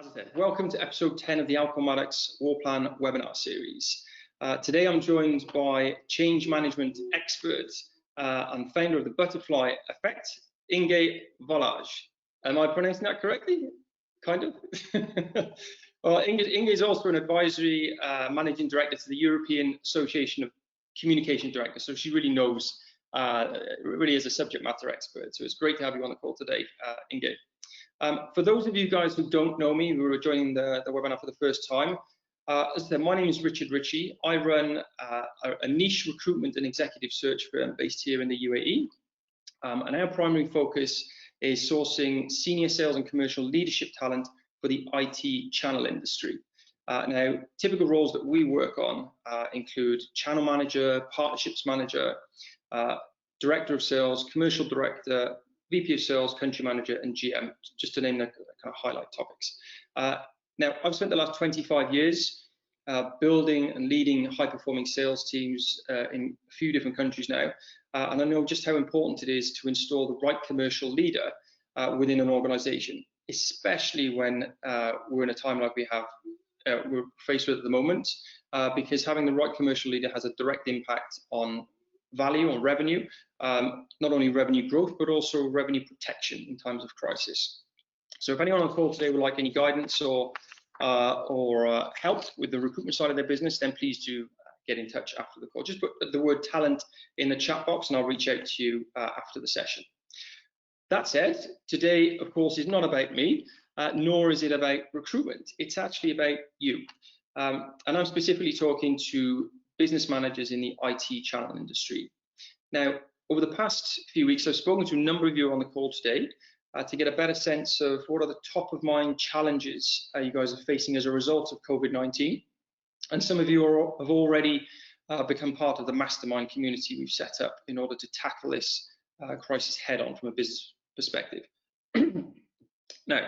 As I said, welcome to episode 10 of the Alcon Maddox War Plan webinar series. Today I'm joined by change management expert and founder of the Butterfly Effect, Inge Wallage. Am I pronouncing that correctly? Kind of. Well, Inge is also an advisory managing director to the European Association of Communications Directors, so she really knows, really is a subject matter expert. So it's great to have you on the call today, Inge. For those of you guys who don't know me, who are joining the webinar for the first time, as I said, my name is Richard Ritchie. I run a niche recruitment and executive search firm based here in the UAE. And our primary focus is sourcing senior sales and commercial leadership talent for the IT channel industry. Now, typical roles that we work on include channel manager, partnerships manager, director of sales, commercial director, VP of sales, country manager, and GM, just to name the kind of highlight topics. Now, I've spent the last 25 years building and leading high-performing sales teams in a few different countries now, and I know just how important it is to install the right commercial leader within an organization, especially when we're in a time like we're faced with at the moment, because having the right commercial leader has a direct impact on value, on revenue, not only revenue growth, but also revenue protection in times of crisis. So if anyone on the call today would like any guidance or help with the recruitment side of their business, then please do get in touch after the call. Just put the word talent in the chat box and I'll reach out to you after the session. That said, today, of course, is not about me, nor is it about recruitment. It's actually about you. And I'm specifically talking to business managers in the IT channel industry. Now, over the past few weeks, I've spoken to a number of you on the call today to get a better sense of what are the top of mind challenges you guys are facing as a result of COVID-19. And some of you have already become part of the mastermind community we've set up in order to tackle this crisis head on from a business perspective. Now,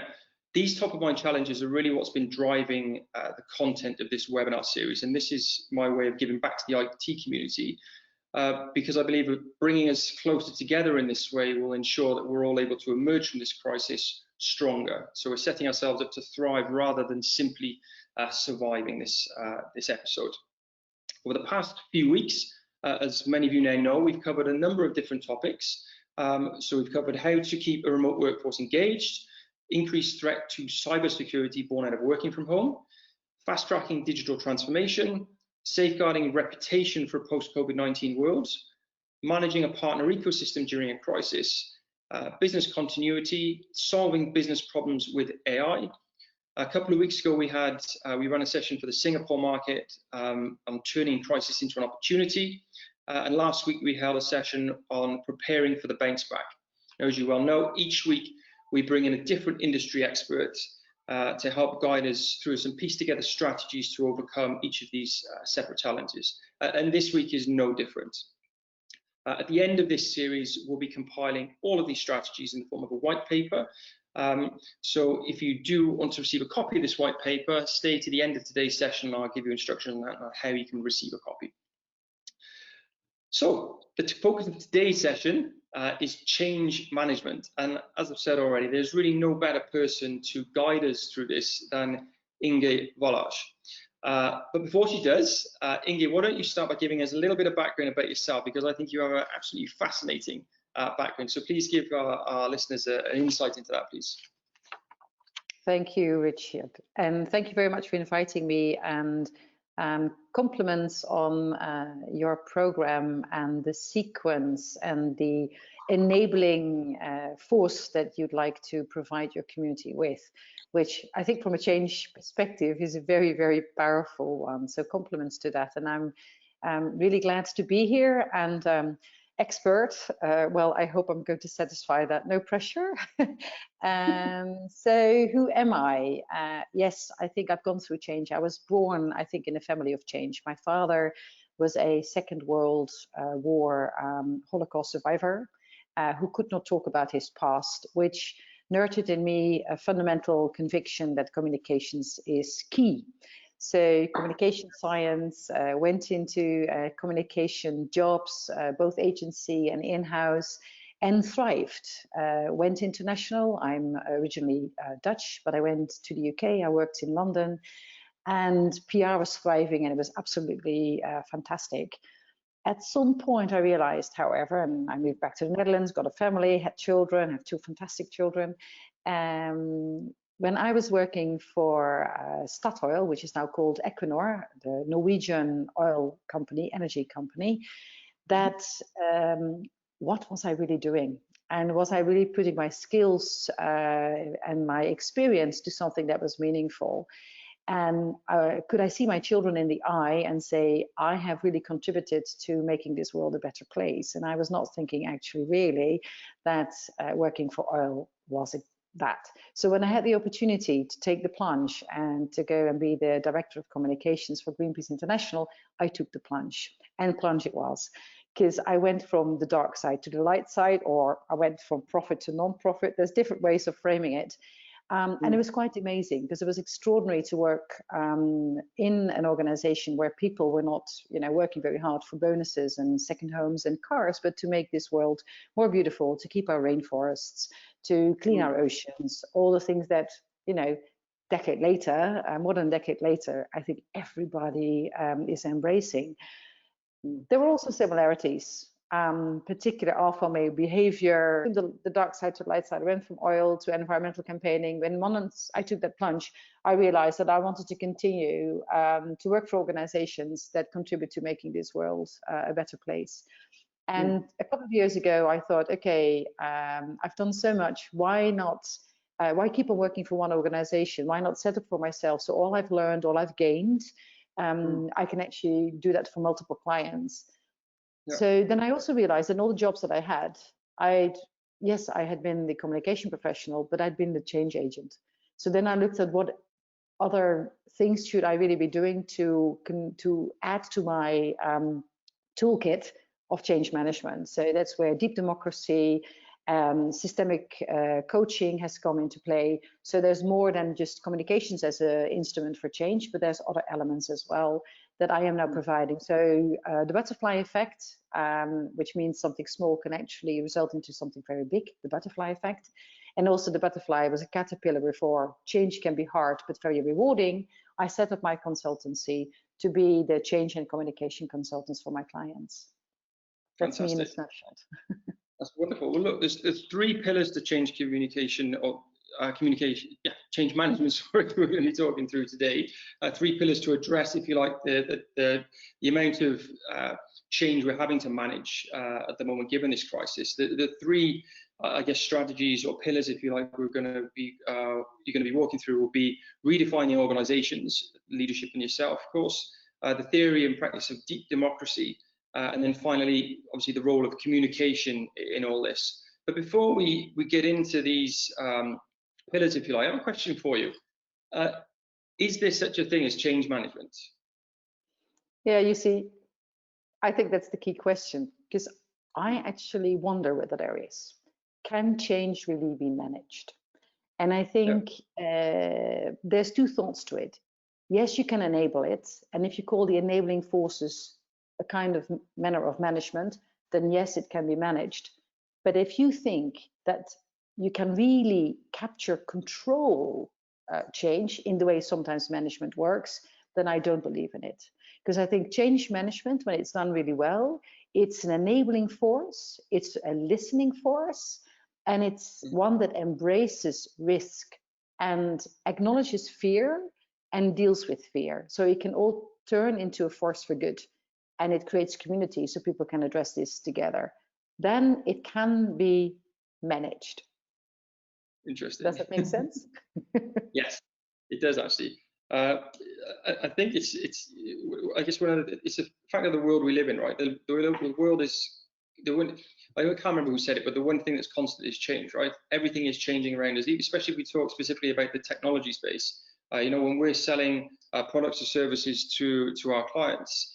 these top of mind challenges are really what's been driving the content of this webinar series, and this is my way of giving back to the IT community because I believe that bringing us closer together in this way will ensure that we're all able to emerge from this crisis stronger. So we're setting ourselves up to thrive rather than simply surviving this episode. Over the past few weeks, as many of you now know, we've covered a number of different topics. So we've covered how to keep a remote workforce engaged, increased threat to cybersecurity born out of working from home, fast-tracking digital transformation, safeguarding reputation for a post-COVID-19 world, managing a partner ecosystem during a crisis, business continuity, solving business problems with AI. A couple of weeks ago, we ran a session for the Singapore market on turning crisis into an opportunity. And last week, we held a session on preparing for the bounce back. Now, as you well know, each week, we bring in a different industry expert to help guide us through some piece together strategies to overcome each of these separate challenges. And this week is no different. At the end of this series, we'll be compiling all of these strategies in the form of a white paper. So if you do want to receive a copy of this white paper, stay to the end of today's session and I'll give you instructions on how you can receive a copy. So the focus of today's session is change management. And as I've said already, there's really no better person to guide us through this than Inge Wallage. But before she does, Inge, why don't you start by giving us a little bit of background about yourself, because I think you have an absolutely fascinating background. So please give our listeners an insight into that, please. Thank you, Richard. And thank you very much for inviting me, and compliments on your program and the sequence and the enabling force that you'd like to provide your community with, which I think from a change perspective is a very, very powerful one. So compliments to that. And I'm really glad to be here and expert. Well, I hope I'm going to satisfy that, no pressure. So who am I? Yes, I think I've gone through change. I was born, I think, in a family of change. My father was a Second World War Holocaust survivor who could not talk about his past, which nurtured in me a fundamental conviction that communications is key. So communication science, went into communication jobs, both agency and in-house, and thrived. Went international. I'm originally Dutch, but I went to the UK. I worked in London, and PR was thriving, and it was absolutely fantastic. At some point, I realized, however, and I moved back to the Netherlands, got a family, had children, have 2 fantastic children. When I was working for Statoil, which is now called Equinor, the Norwegian oil company, energy company, that what was I really doing? And was I really putting my skills and my experience to something that was meaningful? And could I see my children in the eye and say, I have really contributed to making this world a better place? And I was not thinking actually really that working for oil was that. So when I had the opportunity to take the plunge and to go and be the director of communications for Greenpeace International, I took the plunge, and plunge it was. Because I went from the dark side to the light side, or I went from profit to non-profit. There's different ways of framing it. And it was quite amazing because it was extraordinary to work in an organization where people were not, working very hard for bonuses and second homes and cars, but to make this world more beautiful, to keep our rainforests, to clean our oceans, all the things that, decade later, more than a decade later, I think everybody is embracing. There were also similarities. Particular alpha male behavior, the dark side to the light side. I went from oil to environmental campaigning. When once I took that plunge, I realized that I wanted to continue to work for organizations that contribute to making this world a better place. And a couple of years ago, I thought, okay, I've done so much. Why not? Why keep on working for one organization? Why not set up for myself? So all I've learned, all I've gained, I can actually do that for multiple clients. Yeah. So then I also realized in all the jobs that I had, I had been the communication professional, but I'd been the change agent. So then I looked at what other things should I really be doing to add to my toolkit of change management. So that's where deep democracy, systemic coaching has come into play. So there's more than just communications as an instrument for change, but there's other elements as well that I am now providing. So the butterfly effect, which means something small can actually result into something very big, the butterfly effect. And also the butterfly was a caterpillar before. Change can be hard, but very rewarding. I set up my consultancy to be the change and communication consultants for my clients. That's Fantastic. Me in a snapshot. That's wonderful. Well, look, there's 3 pillars to change communication, or change management. Sorry, we're going to be talking through today. 3 pillars to address, if you like, the amount of change we're having to manage at the moment, given this crisis. The 3, I guess, strategies or pillars, if you like, you're going to be walking through will be redefining organizations, leadership in yourself, of course, the theory and practice of deep democracy, and then finally, obviously, the role of communication in all this. But before we get into these pillars, if you like, I have a question for you. Is there such a thing as change management? Yeah, you see, I think that's the key question, because I actually wonder whether there is. Can change really be managed? And I think there's 2 thoughts to it. Yes, you can enable it. And if you call the enabling forces a kind of manner of management, then yes, it can be managed. But if you think that you can really capture control change in the way sometimes management works, then I don't believe in it. Because I think change management, when it's done really well, it's an enabling force, it's a listening force, and it's one that embraces risk and acknowledges fear and deals with fear. So it can all turn into a force for good, and it creates community so people can address this together. Then it can be managed. Interesting. Does that make sense? Yes, it does actually. I think it's I guess it's a fact of the world we live in, right? The world is I can't remember who said it, but the one thing that's constant is change, right? Everything is changing around us, especially if we talk specifically about the technology space. When we're selling products or services to our clients,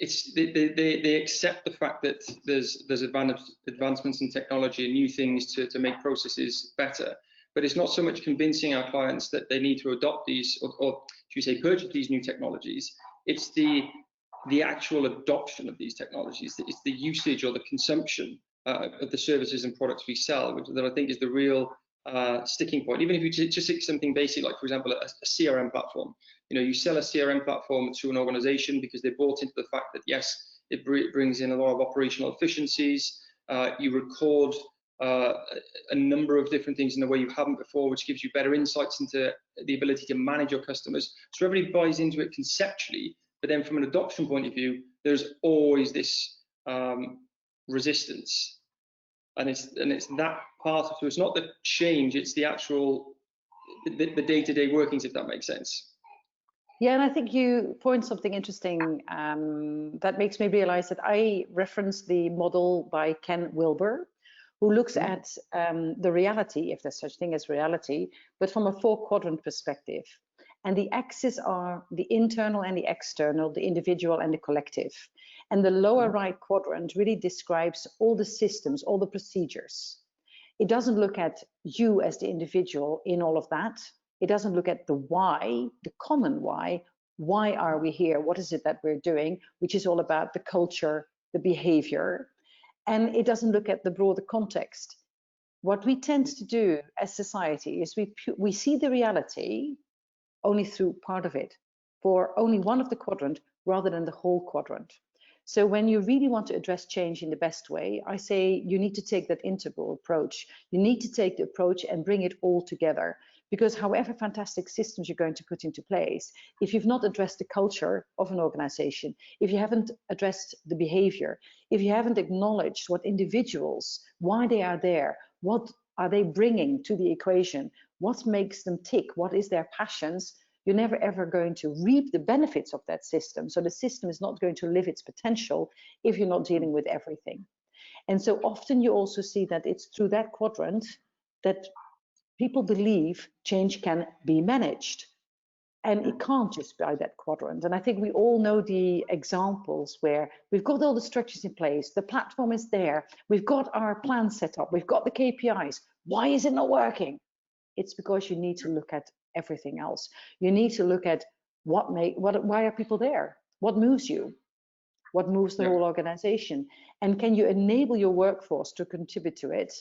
they accept the fact that there's advancements in technology and new things to make processes better. But it's not so much convincing our clients that they need to adopt these or should we say purchase these new technologies. It's the actual adoption of these technologies. It's the usage or the consumption of the services and products we sell, which that I think is the real sticking point. Even if you just take something basic, like for example, a CRM platform. You sell a CRM platform to an organization because they bought into the fact that yes, it brings in a lot of operational efficiencies. You record a number of different things in a way you haven't before, which gives you better insights into the ability to manage your customers. So everybody buys into it conceptually, but then from an adoption point of view, there's always this resistance, and it's that part of it. So it's not the change; it's the actual the day-to-day workings, if that makes sense. Yeah, and I think you point something interesting that makes me realize that I referenced the model by Ken Wilber, who looks at the reality, if there's such thing as reality, but from a 4-quadrant perspective. And the axes are the internal and the external, the individual and the collective. And the lower right quadrant really describes all the systems, all the procedures. It doesn't look at you as the individual in all of that. It doesn't look at the why, the common why. Why are we here? What is it that we're doing? Which is all about the culture, the behavior. And it doesn't look at the broader context. What we tend to do as society is we see the reality only through part of it, for only one of the quadrant rather than the whole quadrant. So when you really want to address change in the best way, I say you need to take that integral approach. You need to take the approach and bring it all together. Because however fantastic systems you're going to put into place, if you've not addressed the culture of an organization, if you haven't addressed the behavior, if you haven't acknowledged what individuals, why they are there, what are they bringing to the equation, what makes them tick, what is their passions, you're never ever going to reap the benefits of that system. So the system is not going to live its potential if you're not dealing with everything. And so often you also see that it's through that quadrant that people believe change can be managed. And it can't just by that quadrant. And I think we all know the examples where we've got all the structures in place, the platform is there, we've got our plan set up, we've got the KPIs. Why is it not working? It's because you need to look at everything else. You need to look at why are people there? What moves you? What moves the whole organization? And can you enable your workforce to contribute to it?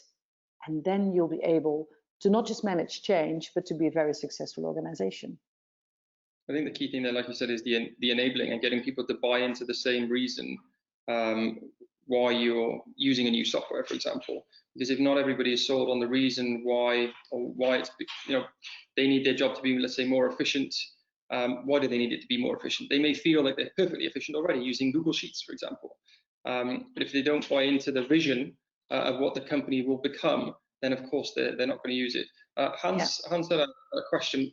And then you'll be able to not just manage change, but to be a very successful organization. I think the key thing there, like you said, is the enabling and getting people to buy into the same reason why you're using a new software, for example. Because if not everybody is sold on the reason why it's, they need their job to be, let's say, more efficient. Why do they need it to be more efficient? They may feel like they're perfectly efficient already using Google Sheets, for example. But if they don't buy into the vision of what the company will become, then of course they're not going to use it. Hans had a question.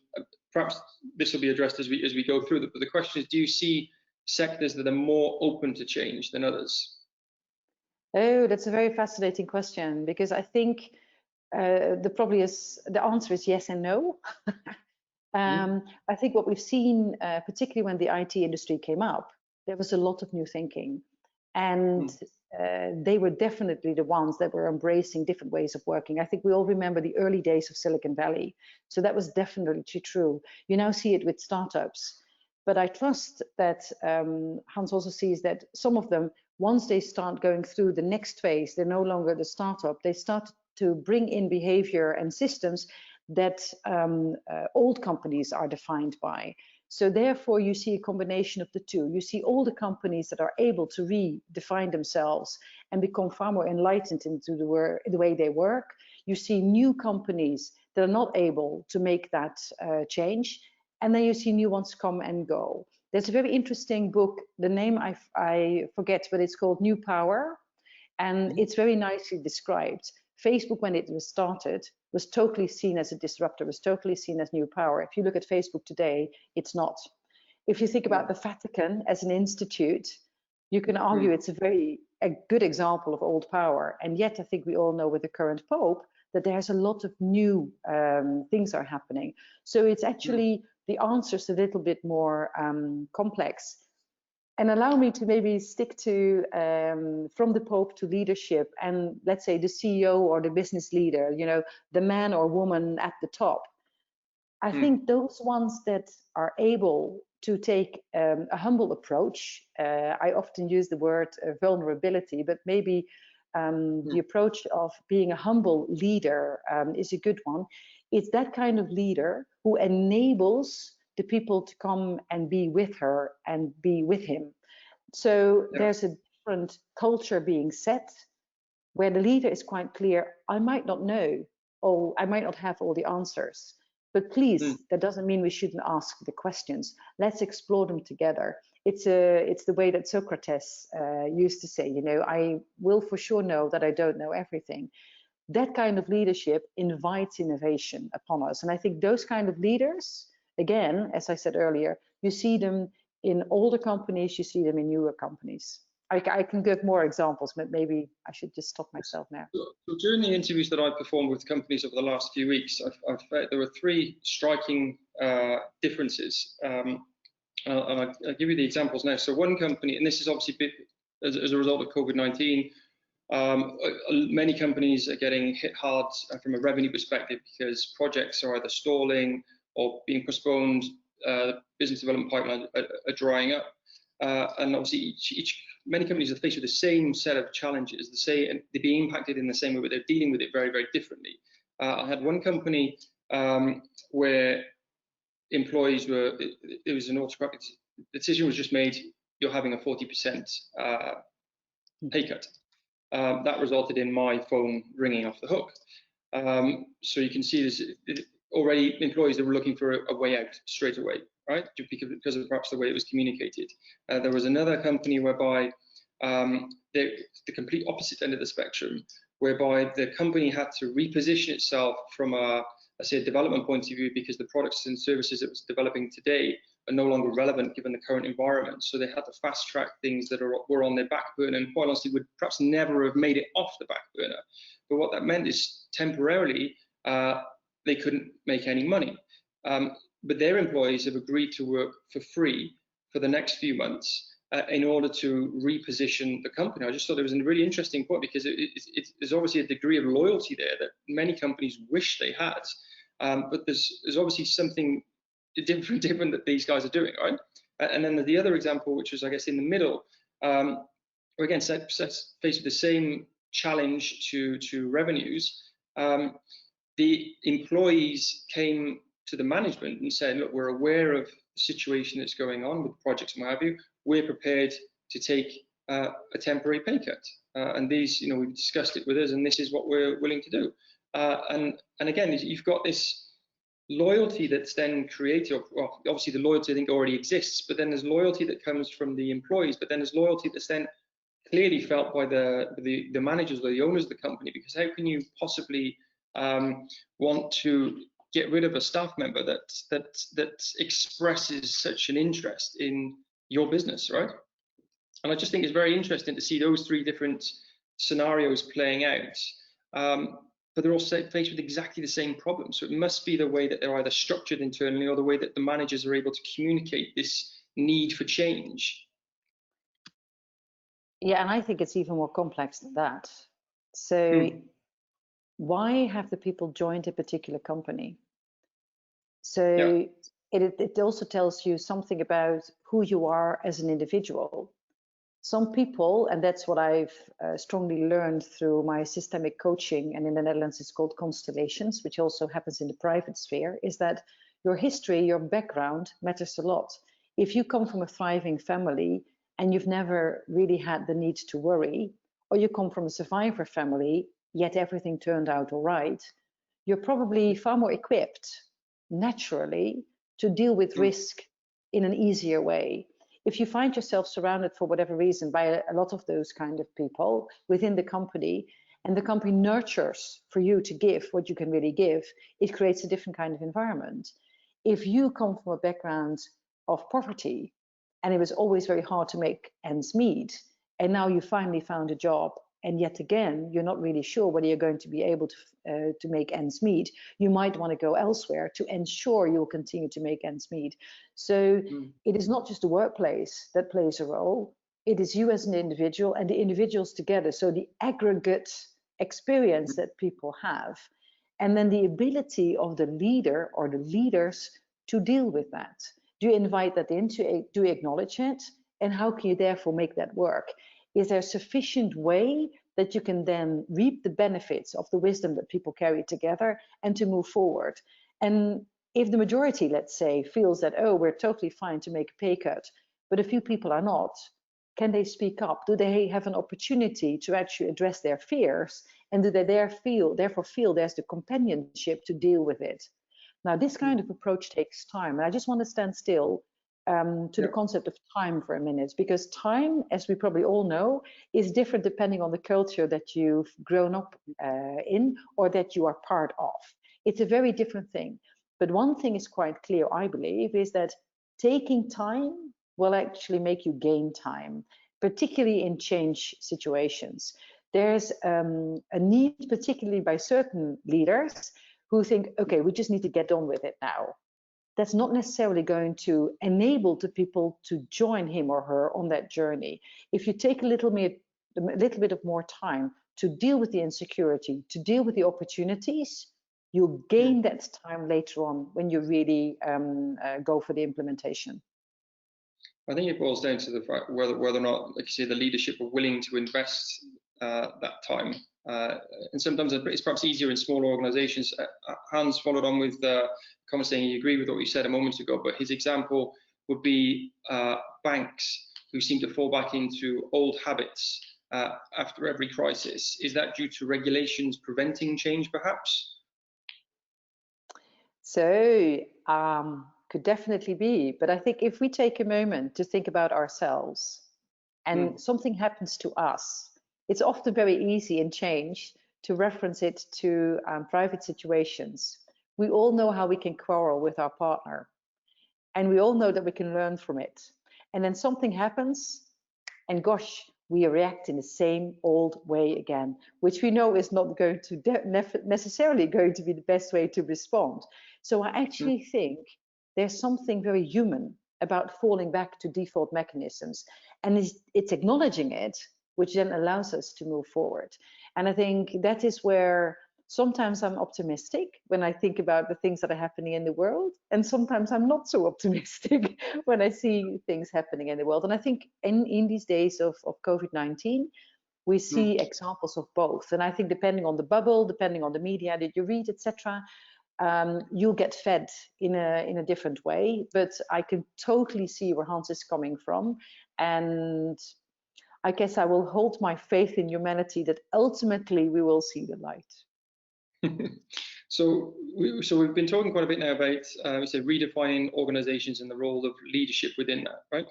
Perhaps this will be addressed as we go through it. But the question is, do you see sectors that are more open to change than others? Oh, that's a very fascinating question, because I think the answer is yes and no. I think what we've seen, particularly when the IT industry came up, there was a lot of new thinking, and they were definitely the ones that were embracing different ways of working. I think we all remember the early days of Silicon Valley, so that was definitely true. You now see it with startups, but I trust that Hans also sees that some of them, once they start going through the next phase, they're no longer the startup. They start to bring in behavior and systems that old companies are defined by. So therefore, you see a combination of the two. You see all the companies that are able to redefine themselves and become far more enlightened into the way they work. You see new companies that are not able to make that change. And then you see new ones come and go. There's a very interesting book, the name I forget, but it's called New Power. And it's very nicely described. Facebook, when it was started, was totally seen as a disruptor, was totally seen as new power. If you look at Facebook today, it's not. If you think about the Vatican as an institute, you can argue it's a good example of old power. And yet I think we all know with the current Pope that there's a lot of new things are happening. So it's actually, the answer's a little bit more complex. And allow me to maybe stick to from the Pope to leadership, and let's say the CEO or the business leader, the man or woman at the top. I think those ones that are able to take a humble approach, I often use the word vulnerability, but maybe The approach of being a humble leader is a good one. It's that kind of leader who enables the people to come and be with her and be with him. So there's a different culture being set where the leader is quite clear, I might not know, or I might not have all the answers, but please, that doesn't mean we shouldn't ask the questions. Let's explore them together. It's the way that Socrates used to say, you know, I will for sure know that I don't know everything. That kind of leadership invites innovation upon us. And I think those kind of leaders, again, as I said earlier, you see them in older companies, you see them in newer companies. I can give more examples, but maybe I should just stop myself now. So during the interviews that I've performed with companies over the last few weeks, I've there were three striking differences. And I'll give you the examples now. So one company, and this is obviously as a result of COVID-19, many companies are getting hit hard from a revenue perspective because projects are either stalling or being postponed. Business development pipelines are drying up, and obviously many companies are faced with the same set of challenges. And they're being impacted in the same way, but they're dealing with it very, very differently. I had one company where employees it was an automatic decision was just made. You're having a 40% pay cut. That resulted in my phone ringing off the hook. So you can see this already employees that were looking for a way out straight away, right? Because of perhaps the way it was communicated. There was another company whereby the complete opposite end of the spectrum, whereby the company had to reposition itself from a development point of view because the products and services it was developing today are no longer relevant given the current environment. So they had to fast track things that were on their back burner and quite honestly would perhaps never have made it off the back burner. But what that meant is temporarily they couldn't make any money. But their employees have agreed to work for free for the next few months in order to reposition the company. I just thought it was a really interesting point because there's obviously a degree of loyalty there that many companies wish they had. But there's obviously something different that these guys are doing, right? And then the other example, which was, I guess, in the middle, again, faced with the same challenge to revenues. The employees came to the management and said, look, we're aware of the situation that's going on with projects and what have you. We're prepared to take a temporary pay cut. And these, you know, we've discussed it with us, and this is what we're willing to do. And again, you've got this loyalty that's then created. Well, obviously the loyalty I think already exists, but then there's loyalty that comes from the employees, but then there's loyalty that's then clearly felt by the managers or the owners of the company, because how can you possibly want to get rid of a staff member that expresses such an interest in your business, right? And I just think it's very interesting to see those three different scenarios playing out. But they're all faced with exactly the same problem. So it must be the way that they're either structured internally or the way that the managers are able to communicate this need for change. Yeah, and I think it's even more complex than that. So why have the people joined a particular company? So it also tells you something about who you are as an individual. Some people, and that's what I've strongly learned through my systemic coaching, and in the Netherlands it's called constellations, which also happens in the private sphere, is that your history, your background matters a lot. If you come from a thriving family and you've never really had the need to worry, or you come from a survivor family, yet everything turned out all right, you're probably far more equipped naturally to deal with risk in an easier way. If you find yourself surrounded for whatever reason by a lot of those kind of people within the company, and the company nurtures for you to give what you can really give, it creates a different kind of environment. If you come from a background of poverty and it was always very hard to make ends meet, and now you finally found a job, and yet again you're not really sure whether you're going to be able to make ends meet, you might want to go elsewhere to ensure you'll continue to make ends meet. So it is not just the workplace that plays a role, it is you as an individual and the individuals together. So the aggregate experience that people have, and then the ability of the leader or the leaders to deal with that. Do you invite that into it? Do you acknowledge it? And how can you therefore make that work? Is there a sufficient way that you can then reap the benefits of the wisdom that people carry together and to move forward. And if the majority, let's say, feels that, oh, we're totally fine to make a pay cut, but a few people are not, can they speak up? Do they have an opportunity to actually address their fears? And do they therefore feel there's the companionship to deal with it? Now, this kind of approach takes time. And I just want to stand still to the concept of time for a minute, because time, as we probably all know, is different depending on the culture that you've grown up in or that you are part of. It's a very different thing. But one thing is quite clear, I believe, is that taking time will actually make you gain time, particularly in change situations. There's a need, particularly by certain leaders, who think, okay, we just need to get on with it now. That's not necessarily going to enable the people to join him or her on that journey. If you take a little bit of more time to deal with the insecurity, to deal with the opportunities, you'll gain that time later on when you really go for the implementation. I think it boils down to the fact whether or not, like you say, the leadership are willing to invest that time. And sometimes it's perhaps easier in smaller organizations. Hans followed on with comment saying he agreed with what you said a moment ago, but his example would be banks who seem to fall back into old habits after every crisis. Is that due to regulations preventing change, perhaps? So, could definitely be, but I think if we take a moment to think about ourselves and something happens to us, it's often very easy in change to reference it to private situations. We all know how we can quarrel with our partner, and we all know that we can learn from it. And then something happens, and gosh, we react in the same old way again, which we know is not going to necessarily going to be the best way to respond. So I actually think there's something very human about falling back to default mechanisms, and it's acknowledging it, which then allows us to move forward. And I think that is where sometimes I'm optimistic when I think about the things that are happening in the world, and sometimes I'm not so optimistic when I see things happening in the world. And I think in these days of COVID-19, we see examples of both. And I think depending on the bubble, depending on the media that you read, etc., you'll get fed in a different way. But I can totally see where Hans is coming from, and I guess I will hold my faith in humanity that ultimately we will see the light. So we've been talking quite a bit now about we say redefining organizations and the role of leadership within that, right?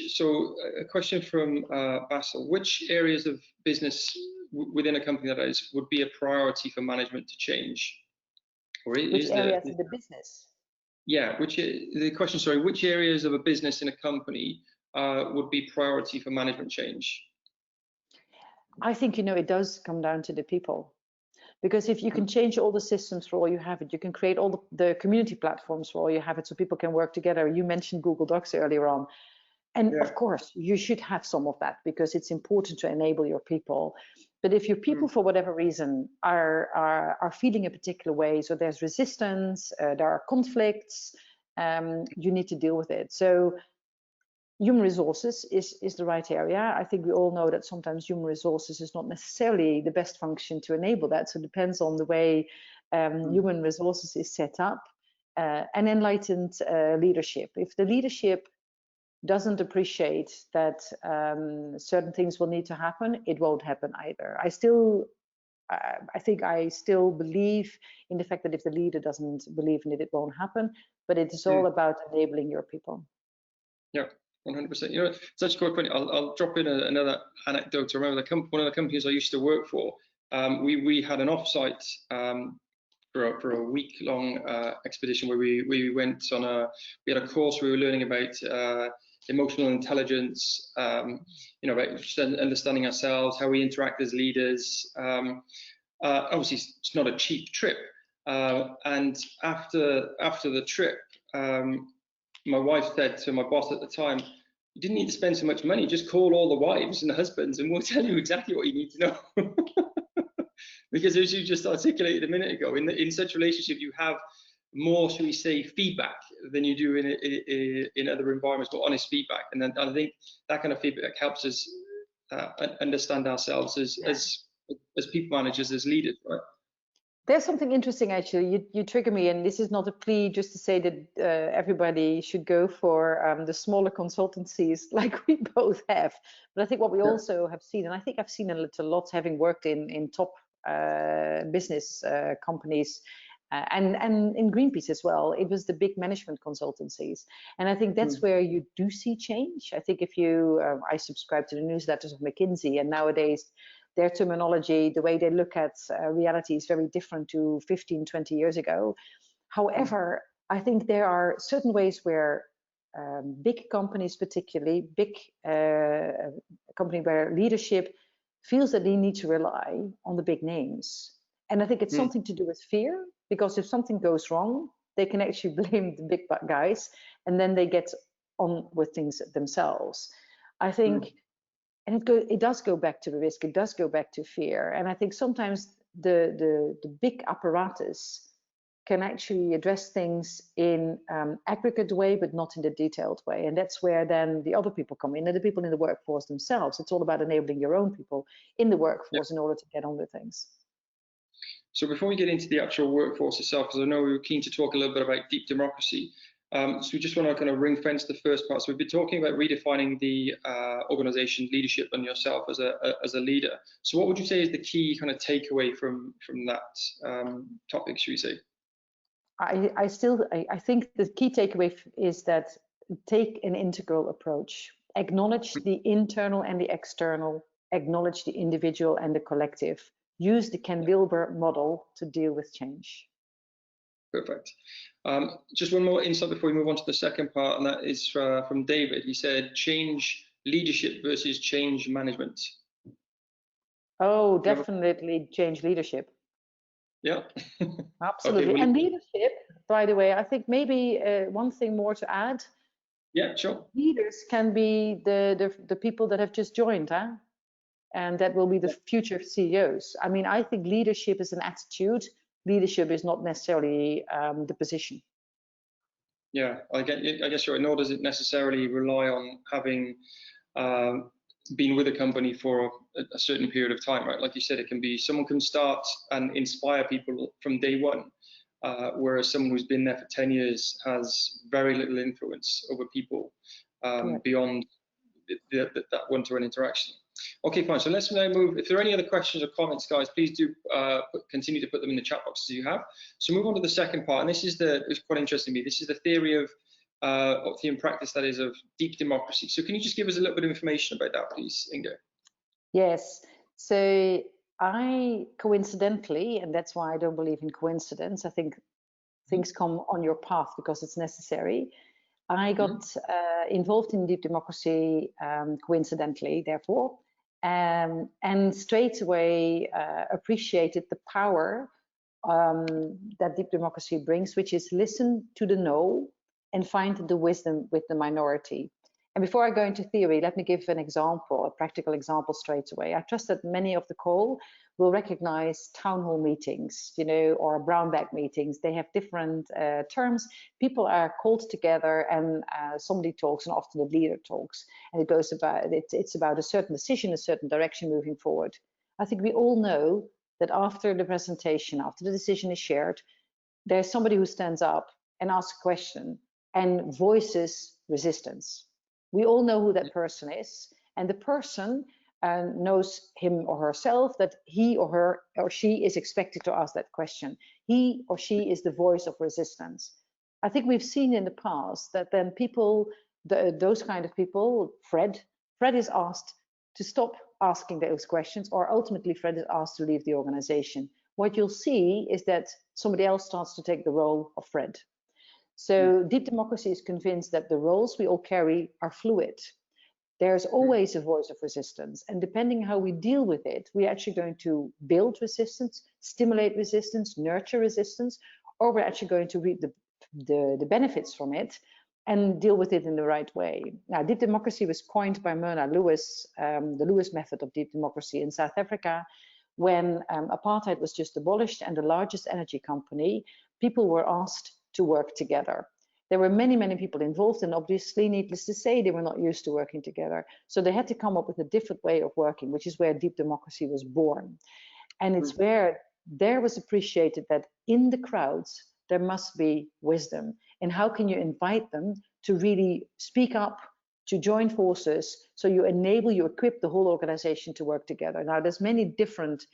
So a question from Basil: which areas of business within a company that is would be a priority for management to change? Or which areas in the business? Yeah, which areas of a business in a company would be priority for management change? I think, it does come down to the people. Because if you can change all the systems for all you have it, you can create all the community platforms for all you have it so people can work together. You mentioned Google Docs earlier on. And of course, you should have some of that because it's important to enable your people. But if your people, for whatever reason, are feeling a particular way, so there's resistance, there are conflicts, you need to deal with it. So human resources is the right area. I think we all know that sometimes human resources is not necessarily the best function to enable that. So it depends on the way human resources is set up. And enlightened leadership. If the leadership doesn't appreciate that certain things will need to happen, it won't happen either. I think I still believe in the fact that if the leader doesn't believe in it, it won't happen. But it is all about enabling your people. Yeah. 100%. Such a quick point. I'll drop in another anecdote. I remember one of the companies I used to work for. We had an offsite for a week-long expedition where we went on we had a course. We were learning about emotional intelligence. About just understanding ourselves, how we interact as leaders. Obviously, it's not a cheap trip. And after the trip. My wife said to my boss at the time, "You didn't need to spend so much money, just call all the wives and the husbands and we'll tell you exactly what you need to know." Because as you just articulated a minute ago, in such a relationship, you have more, shall we say, feedback than you do in other environments, more honest feedback. And then I think that kind of feedback helps us understand ourselves as people managers, as leaders, right? There's something interesting, actually. You trigger me, and this is not a plea just to say that everybody should go for the smaller consultancies like we both have. But I think what we also have seen, and I think I've seen it a lot having worked in top business companies and in Greenpeace as well, it was the big management consultancies. And I think that's where you do see change. I think if you, I subscribe to the newsletters of McKinsey, and nowadays, their terminology, the way they look at reality is very different to 15, 20 years ago. However, I think there are certain ways where big companies, particularly big company where leadership feels that they need to rely on the big names. And I think it's something to do with fear, because if something goes wrong, they can actually blame the big guys, and then they get on with things themselves. I think and it does go back to the risk, it does go back to fear. And I think sometimes the big apparatus can actually address things in aggregate way, but not in the detailed way. And that's where then the other people come in, and the people in the workforce themselves. It's all about enabling your own people in the workforce in order to get on with things. So before we get into the actual workforce itself, because I know we were keen to talk a little bit about deep democracy, so we just want to kind of ring fence the first part. So we've been talking about redefining the organization leadership and yourself as a leader. So what would you say is the key kind of takeaway from that topic, should we say? I think the key takeaway is that take an integral approach, acknowledge the internal and the external, acknowledge the individual and the collective. Use the Ken Wilber model to deal with change. Perfect. Just one more insight before we move on to the second part, and that is from David. He said, change leadership versus change management. Oh, definitely change leadership. Yeah. Absolutely. Okay, and leadership, by the way, I think maybe one thing more to add. Yeah, sure. Leaders can be the people that have just joined, huh? And that will be the future CEOs. I mean, I think leadership is an attitude. Leadership is not necessarily the position. Yeah, I guess you're right. Nor does it necessarily rely on having been with a company for a certain period of time, right? Like you said, it can be someone can start and inspire people from day one, whereas someone who's been there for 10 years has very little influence over people beyond that one-to-one interaction. Okay, fine. So let's now move. If there are any other questions or comments, guys, please do continue to put them in the chat boxes you have. So move on to the second part, and this is it's quite interesting to me. This is the theory of theory and practice, that is, of deep democracy. So can you just give us a little bit of information about that, please, Inge? Yes. So I coincidentally, and that's why I don't believe in coincidence, I think things come on your path because it's necessary. I got involved in deep democracy coincidentally, therefore, and straight away appreciated the power that deep democracy brings, which is listen to the no and find the wisdom with the minority. And before I go into theory, let me give an example, a practical example straight away. I trust that many of the call will recognize town hall meetings, you know, or brown bag meetings. They have different terms. People are called together and somebody talks, and often the leader talks. And it goes about, it's about a certain decision, a certain direction moving forward. I think we all know that after the presentation, after the decision is shared, there's somebody who stands up and asks a question and voices resistance. We all know who that person is, and the person knows him or herself that he or her or she is expected to ask that question. He or she is the voice of resistance. I think we've seen in the past that then people, those kind of people, Fred is asked to stop asking those questions, or ultimately Fred is asked to leave the organization. What you'll see is that somebody else starts to take the role of Fred. So deep democracy is convinced that the roles we all carry are fluid. There's always a voice of resistance, and depending how we deal with it, we're actually going to build resistance, stimulate resistance, nurture resistance, or we're actually going to reap the benefits from it and deal with it in the right way. Now, deep democracy was coined by Myrna Lewis, the Lewis method of deep democracy in South Africa, when apartheid was just abolished and the largest energy company, people were asked to work together. there were many, many people involved, and obviously, needless to say, they were not used to working together. So they had to come up with a different way of working, which is where deep democracy was born. And it's where there was appreciated that in the crowds, there must be wisdom. And how can you invite them to really speak up, to join forces, so you enable, you equip the whole organization to work together. Now, there's many different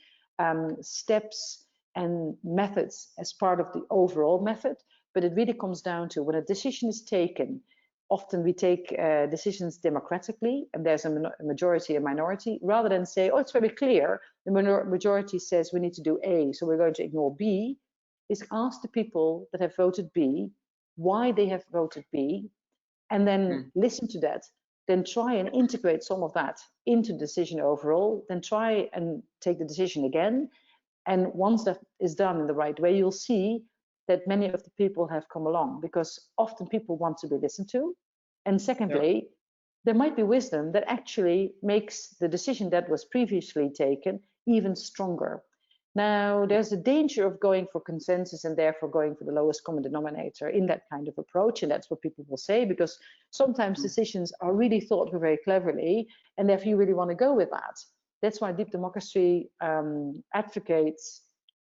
steps and methods as part of the overall method, but it really comes down to when a decision is taken, often we take decisions democratically, and there's a majority and minority, rather than say, oh, it's very clear, the majority says we need to do A, so we're going to ignore B, is ask the people that have voted B why they have voted B, and then listen to that, then try and integrate some of that into the decision overall, then try and take the decision again. And once that is done in the right way, you'll see that many of the people have come along, because often people want to be listened to. And secondly, there might be wisdom that actually makes the decision that was previously taken even stronger. Now, there's a danger of going for consensus and therefore going for the lowest common denominator in that kind of approach, and that's what people will say, because sometimes decisions are really thought through very cleverly, and therefore you really want to go with that. That's why deep democracy advocates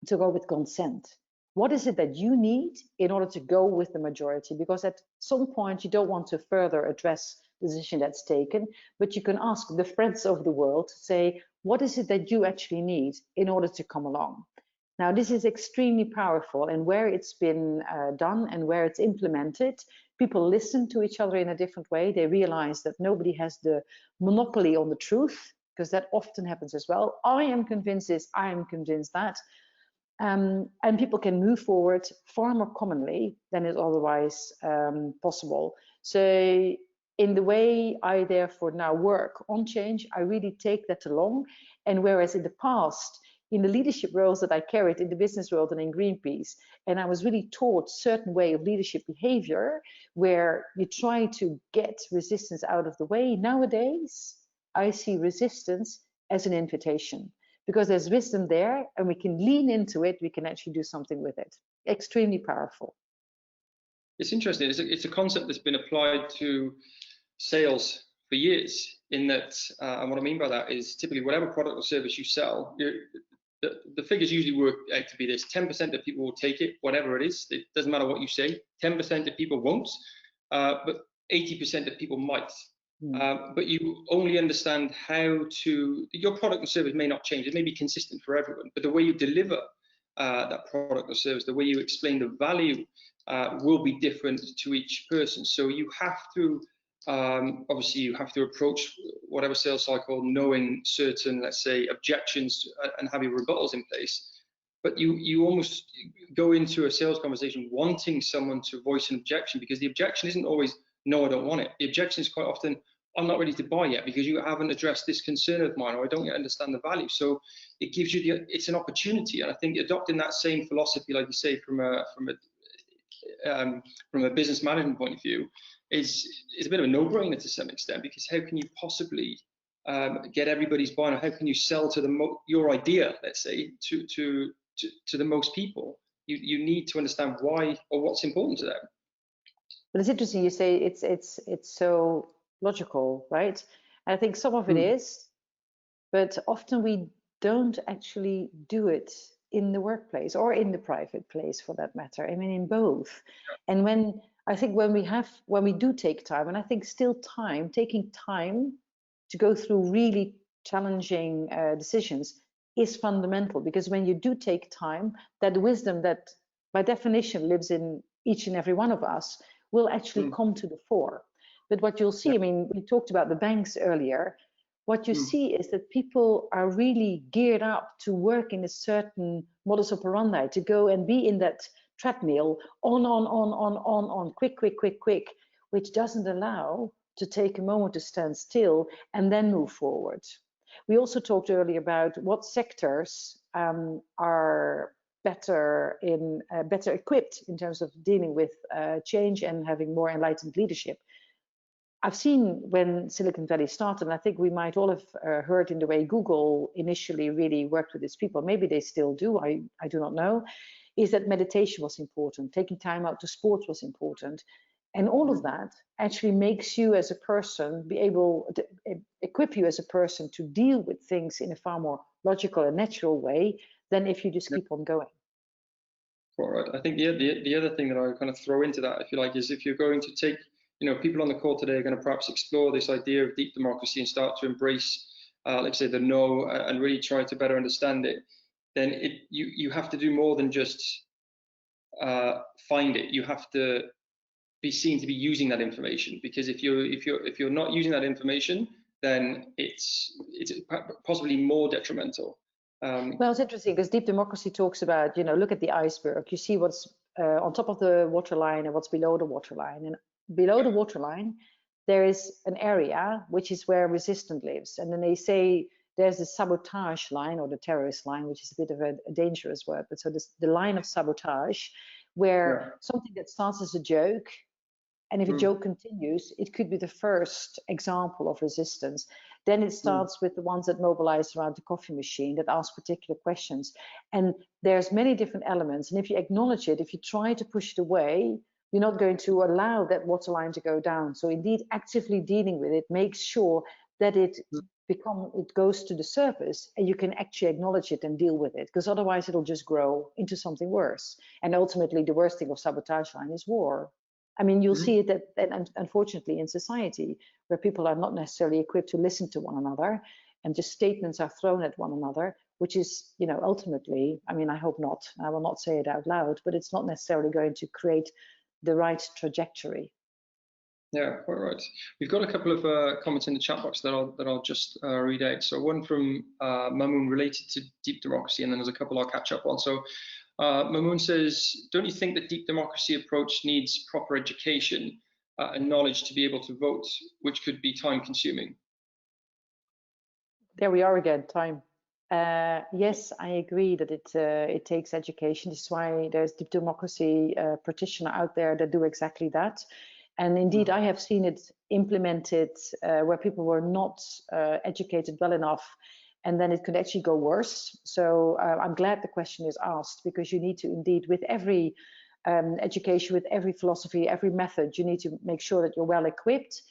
to go with consent. What is it that you need in order to go with the majority? Because at some point you don't want to further address the decision that's taken, but you can ask the friends of the world to say, what is it that you actually need in order to come along? Now, this is extremely powerful, and where it's been done and where it's implemented, people listen to each other in a different way. They realize that nobody has the monopoly on the truth, because that often happens as well. I am convinced this, I am convinced that. And people can move forward far more commonly than is otherwise possible. So in the way I therefore now work on change, I really take that along. And whereas in the past, in the leadership roles that I carried in the business world and in Greenpeace, and I was really taught certain way of leadership behavior where you try to get resistance out of the way, nowadays, I see resistance as an invitation, because there's wisdom there and we can lean into it, we can actually do something with it. Extremely powerful. It's interesting. It's a concept that's been applied to sales for years, in that, and what I mean by that is typically whatever product or service you sell, the figures usually work out to be this: 10% of people will take it, whatever it is. It doesn't matter what you say. 10% of people won't, but 80% of people might. But you only understand how to, your product or service may not change. It may be consistent for everyone, but the way you deliver that product or service, the way you explain the value will be different to each person. So you have to, obviously you have to approach whatever sales cycle knowing certain, let's say, objections and have your rebuttals in place. But you almost go into a sales conversation wanting someone to voice an objection, because the objection isn't always, no, I don't want it. The objection is quite often, I'm not ready to buy yet because you haven't addressed this concern of mine, or I don't yet understand the value. So it gives you it's an opportunity. And I think adopting that same philosophy, like you say, from a business management point of view, is a bit of a no-brainer to some extent, because how can you possibly get everybody's buy-in, or how can you sell to your idea, let's say, to the most people? You need to understand why or what's important to them. But it's interesting you say it's so logical, right? And I think some of it is, but often we don't actually do it in the workplace or in the private place, for that matter. I mean, in both. And when we do take time, and I think still taking time to go through really challenging decisions is fundamental, because when you do take time, that wisdom that by definition lives in each and every one of us will actually come to the fore. But what you'll see, I mean, we talked about the banks earlier, what you see is that people are really geared up to work in a certain modus operandi, to go and be in that treadmill, on, quick, which doesn't allow to take a moment to stand still and then move forward. We also talked earlier about what sectors are better equipped in terms of dealing with change and having more enlightened leadership. I've seen when Silicon Valley started, and I think we might all have heard in the way Google initially really worked with its people, maybe they still do, I do not know, is that meditation was important, taking time out to sport was important. And all of that actually makes you as a person be able to equip you as a person to deal with things in a far more logical and natural way than if you just keep on going. All right. I think the other thing that I kind of throw into that, if you like, is if you're going to take, people on the call today are going to perhaps explore this idea of deep democracy and start to embrace, let's say, the no, and really try to better understand it, then you have to do more than just find it. You have to be seen to be using that information, because if you're not using that information, then it's possibly more detrimental. Well, it's interesting because deep democracy talks about, look at the iceberg. You see what's on top of the waterline and what's below the waterline. And below the waterline, there is an area which is where resistance lives. And then they say there's the sabotage line, or the terrorist line, which is a bit of a dangerous word. But so this, the line of sabotage, where something that starts as a joke, and if a joke continues, it could be the first example of resistance. Then it starts with the ones that mobilize around the coffee machine, that ask particular questions. And there's many different elements. And if you acknowledge it, if you try to push it away, you're not going to allow that waterline to go down. So indeed, actively dealing with it makes sure that it goes to the surface and you can actually acknowledge it and deal with it, because otherwise it'll just grow into something worse. And ultimately, the worst thing of sabotage line is war. I mean, you'll see it that unfortunately in society, where people are not necessarily equipped to listen to one another, and just statements are thrown at one another, which is, ultimately, I mean, I hope not, I will not say it out loud, but it's not necessarily going to create the right trajectory. Yeah, quite right. We've got a couple of comments in the chat box that I'll just read out. So one from Mamoon related to deep democracy, and then there's a couple I'll catch up on. So Mamoon says, don't you think that deep democracy approach needs proper education and knowledge to be able to vote, which could be time consuming? There we are again, time. Yes, I agree that it takes education. This is why there's deep democracy practitioners out there that do exactly that. And indeed, I have seen it implemented where people were not educated well enough, and then it could actually go worse. So I'm glad the question is asked, because you need to indeed, with every education, with every philosophy, every method, you need to make sure that you're well equipped.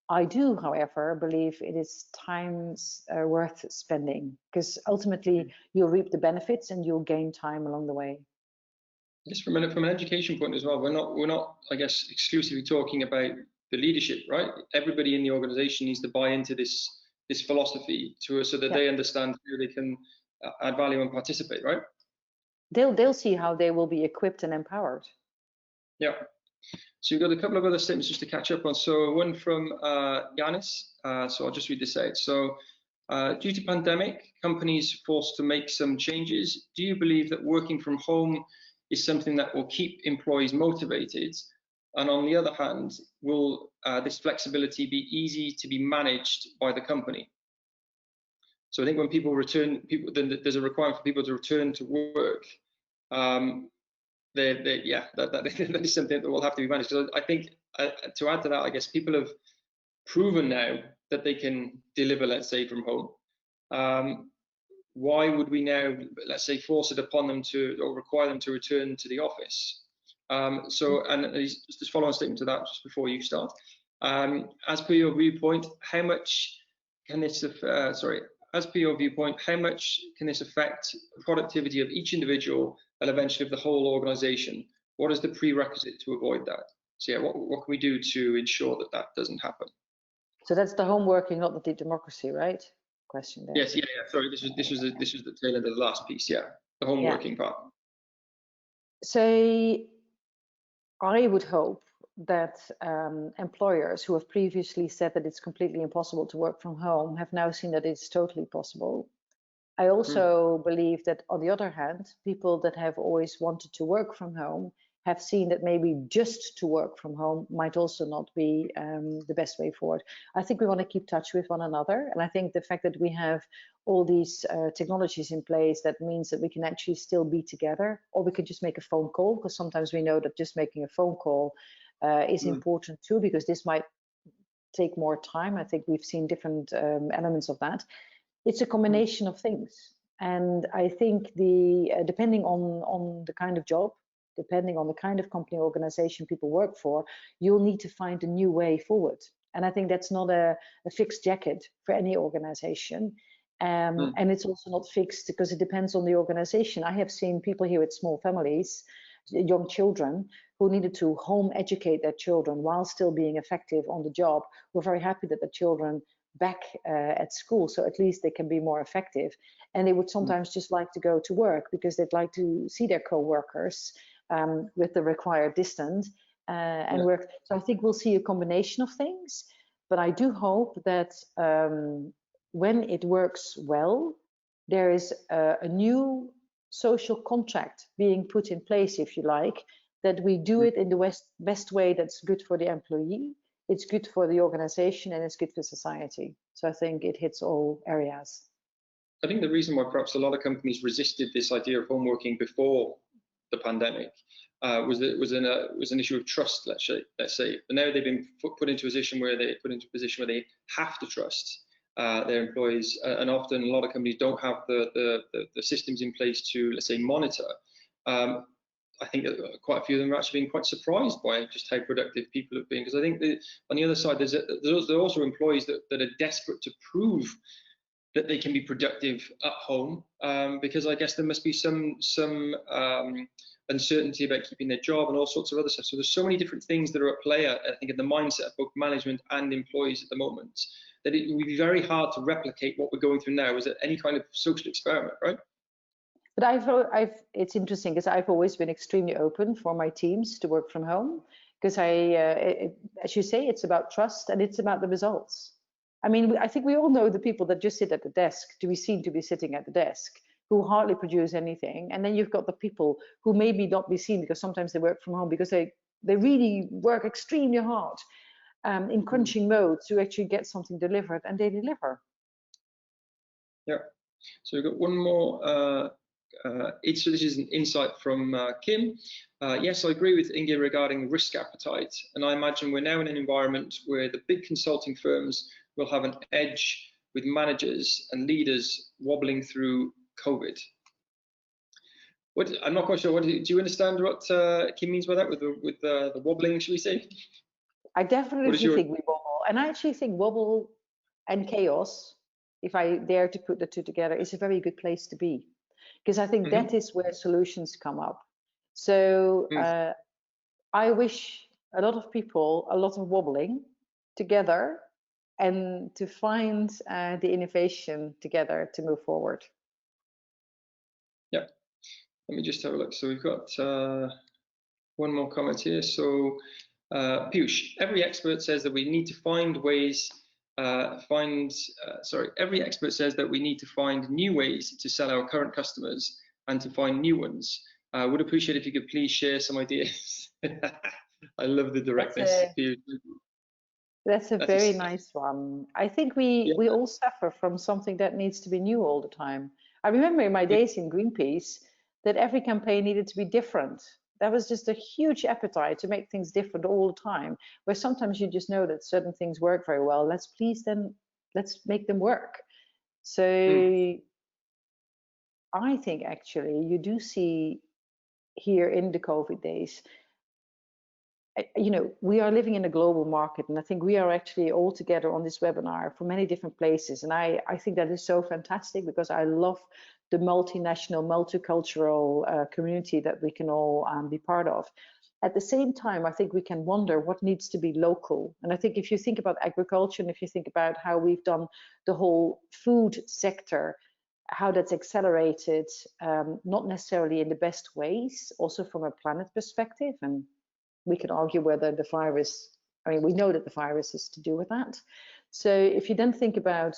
I do, however, believe it is times worth spending, because ultimately you'll reap the benefits and you'll gain time along the way. Yes, from an education point as well, we're not, I guess, exclusively talking about the leadership, right? Everybody in the organization needs to buy into this philosophy so that they understand how they can add value and participate, right? They'll see how they will be equipped and empowered. Yeah. So you've got a couple of other statements just to catch up on. So one from Yanis. So I'll just read this out. So due to pandemic, companies forced to make some changes. Do you believe that working from home is something that will keep employees motivated? And on the other hand, will this flexibility be easy to be managed by the company? So I think when people return, there's a requirement for people to return to work. That is something that will have to be managed. So I think to add to that, I guess people have proven now that they can deliver, let's say, from home. Why would we now, let's say, force it upon them or require them to return to the office? And just follow on statement to that just before you start. As per your viewpoint, how much can this affect the productivity of each individual and eventually of the whole organization? What is the prerequisite to avoid that? So yeah, what can we do to ensure that that doesn't happen? So that's the home working, not the deep democracy, right? Question there. Yes, yeah. Sorry, this was the tail end of the last piece. Yeah, the home working part. So I would hope that employers who have previously said that it's completely impossible to work from home have now seen that it's totally possible. I also believe that, on the other hand, people that have always wanted to work from home have seen that maybe just to work from home might also not be the best way forward. I think we want to keep touch with one another. And I think the fact that we have all these technologies in place, that means that we can actually still be together, or we could just make a phone call, because sometimes we know that just making a phone call is important too, because this might take more time. I think we've seen different elements of that. It's a combination of things. And I think depending on the kind of job, depending on the kind of company organization people work for, you'll need to find a new way forward. And I think that's not a fixed jacket for any organization. And it's also not fixed because it depends on the organization. I have seen people here with small families, young children, who needed to home educate their children while still being effective on the job. We're very happy that the children back at school, so at least they can be more effective. And they would sometimes just like to go to work because they'd like to see their co-workers with the required distance and work. So I think we'll see a combination of things, but I do hope that when it works well, there is a new social contract being put in place, if you like, that we do it in the best way that's good for the employee, it's good for the organization, and it's good for society. So I think it hits all areas. I think the reason why perhaps a lot of companies resisted this idea of home working before the pandemic was that it was an issue of trust, let's say. But now they've been put into a position where they have to trust their employees, and often a lot of companies don't have the systems in place to, let's say, monitor. I think quite a few of them have actually been quite surprised by just how productive people have been, because I think that on the other side, there are also employees that are desperate to prove that they can be productive at home, because I guess there must be some uncertainty about keeping their job and all sorts of other stuff. So there's so many different things that are at play, I think, in the mindset of both management and employees at the moment, that it would be very hard to replicate what we're going through now as any kind of social experiment, right? But it's interesting because I've always been extremely open for my teams to work from home, because as you say, it's about trust and it's about the results. I mean, I think we all know the people that just sit at the desk to be seen to be sitting at the desk, who hardly produce anything. And then you've got the people who maybe not be seen because sometimes they work from home because they really work extremely hard in crunching mode to actually get something delivered, and they deliver. Yeah. So we've got one more. So this is an insight from Kim. Yes, I agree with Inge regarding risk appetite, and I imagine we're now in an environment where the big consulting firms will have an edge with managers and leaders wobbling through COVID. I'm not quite sure. Do you understand what Kim means by that with the wobbling, should we say? I definitely think we wobble, and I actually think wobble and chaos, if I dare to put the two together, is a very good place to be, because I think that is where solutions come up. So I wish a lot of people a lot of wobbling together, and to find the innovation together to move forward. Yeah, let me just have a look. So we've got one more comment here. So Piyush, every expert says that we need to find ways. Every expert says that we need to find new ways to sell our current customers and to find new ones. Would appreciate if you could please share some ideas. I love the directness. That's a very nice one. I think we all suffer from something that needs to be new all the time. I remember in my days in Greenpeace that every campaign needed to be different. That was just a huge appetite to make things different all the time, where sometimes you just know that certain things work very well. Let's make them work. So I think actually you do see here in the COVID days, we are living in a global market, and I think we are actually all together on this webinar from many different places. And I think that is so fantastic, because I love the multinational, multicultural community that we can all be part of. At the same time, I think we can wonder what needs to be local. And I think if you think about agriculture, and if you think about how we've done the whole food sector, how that's accelerated, not necessarily in the best ways, also from a planet perspective. And we can argue whether the virus, we know that the virus is to do with that. So if you then think about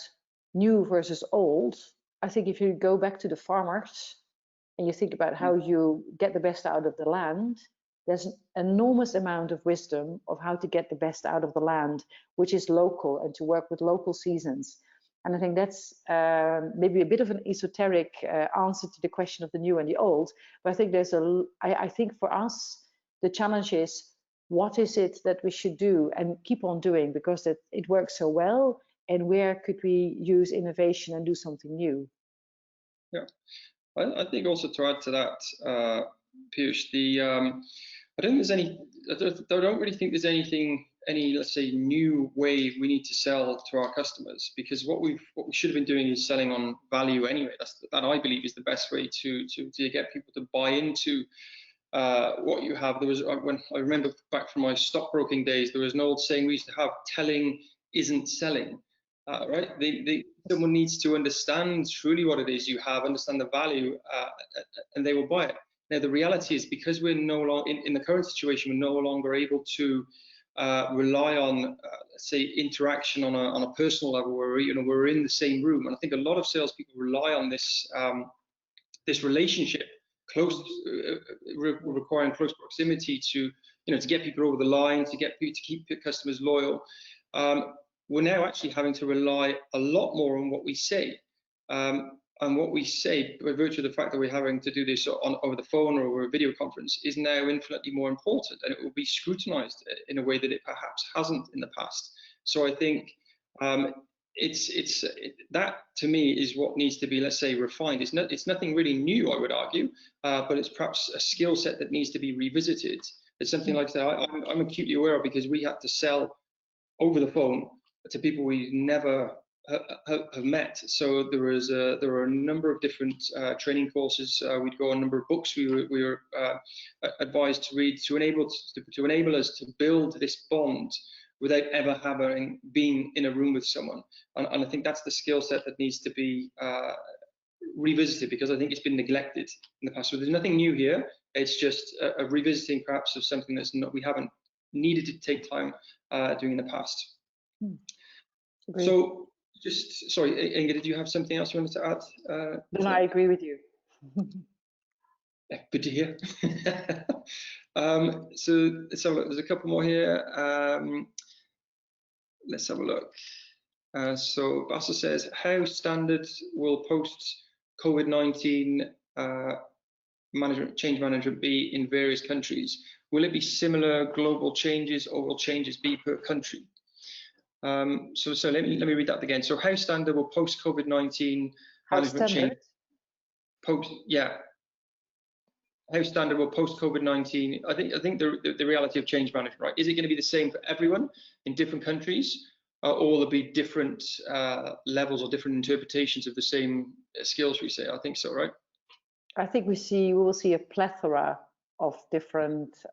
new versus old, I think if you go back to the farmers and you think about how you get the best out of the land, there's an enormous amount of wisdom of how to get the best out of the land, which is local, and to work with local seasons. And I think that's maybe a bit of an esoteric answer to the question of the new and the old, but I think I think for us, the challenge is, what is it that we should do and keep on doing, because it works so well, and where could we use innovation and do something new? Yeah, I think also to add to that, Piyush. I don't think there's any. I don't really think there's anything, let's say, new way we need to sell to our customers, because what we should have been doing is selling on value anyway. That I believe is the best way to get people to buy into what you have. There was, when I remember back from my stockbroking days, there was an old saying we used to have: telling isn't selling. Right? Someone needs to understand truly what it is you have, understand the value, and they will buy it. Now, the reality is, because we're no longer in the current situation, we're no longer able to rely on, let's say, interaction on a personal level, where we're in the same room. And I think a lot of salespeople rely on this this relationship, requiring close proximity to get people over the line, to keep customers loyal. We're now actually having to rely a lot more on what we say. And what we say, by virtue of the fact that we're having to do this over the phone or over a video conference, is now infinitely more important, and it will be scrutinized in a way that it perhaps hasn't in the past. So I think that, to me, is what needs to be, let's say, refined. It's nothing really new, I would argue, but it's perhaps a skill set that needs to be revisited. It's something like that I'm acutely aware of, because we had to sell over the phone to people we never have met. So there were a number of different training courses. We'd go on a number of books we were advised to read to enable us to build this bond without ever having been in a room with someone. And I think that's the skill set that needs to be revisited, because I think it's been neglected in the past. So there's nothing new here. It's just a revisiting perhaps of something we haven't needed to take time doing in the past. Agreed. So, just sorry, Inge, did you have something else you wanted to add? No, I agree with you. Yeah, good to hear. So let's have a look. There's a couple more here. Let's have a look. So Bassa says, how standard will post-COVID-19 change management be in various countries? Will it be similar global changes, or will changes be per country? So let me read that again. So how standard will post-COVID-19 management change? How standard will post-COVID-19? I think the reality of change management, right? Is it going to be the same for everyone in different countries, or will there be different levels or different interpretations of the same skills? We say, I think so, right? I think we will see a plethora of different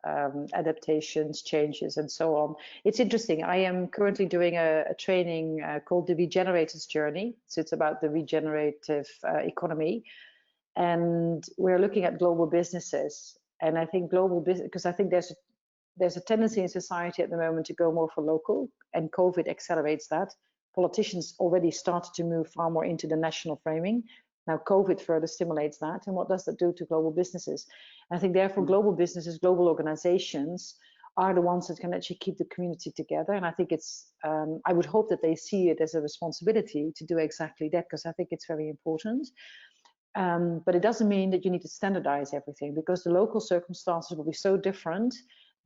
adaptations, changes, and so on. It's interesting. I am currently doing a training called the Regenerator's Journey. So it's about the regenerative economy, and we're looking at global businesses. And I think global business, because I think there's a tendency in society at the moment to go more for local, and COVID accelerates that. Politicians already started to move far more into the national framing. Now COVID further stimulates that, and what does that do to global businesses? And I think therefore global businesses, global organizations are the ones that can actually keep the community together. And I think it's, I would hope that they see it as a responsibility to do exactly that, because I think it's very important. But it doesn't mean that you need to standardize everything, because the local circumstances will be so different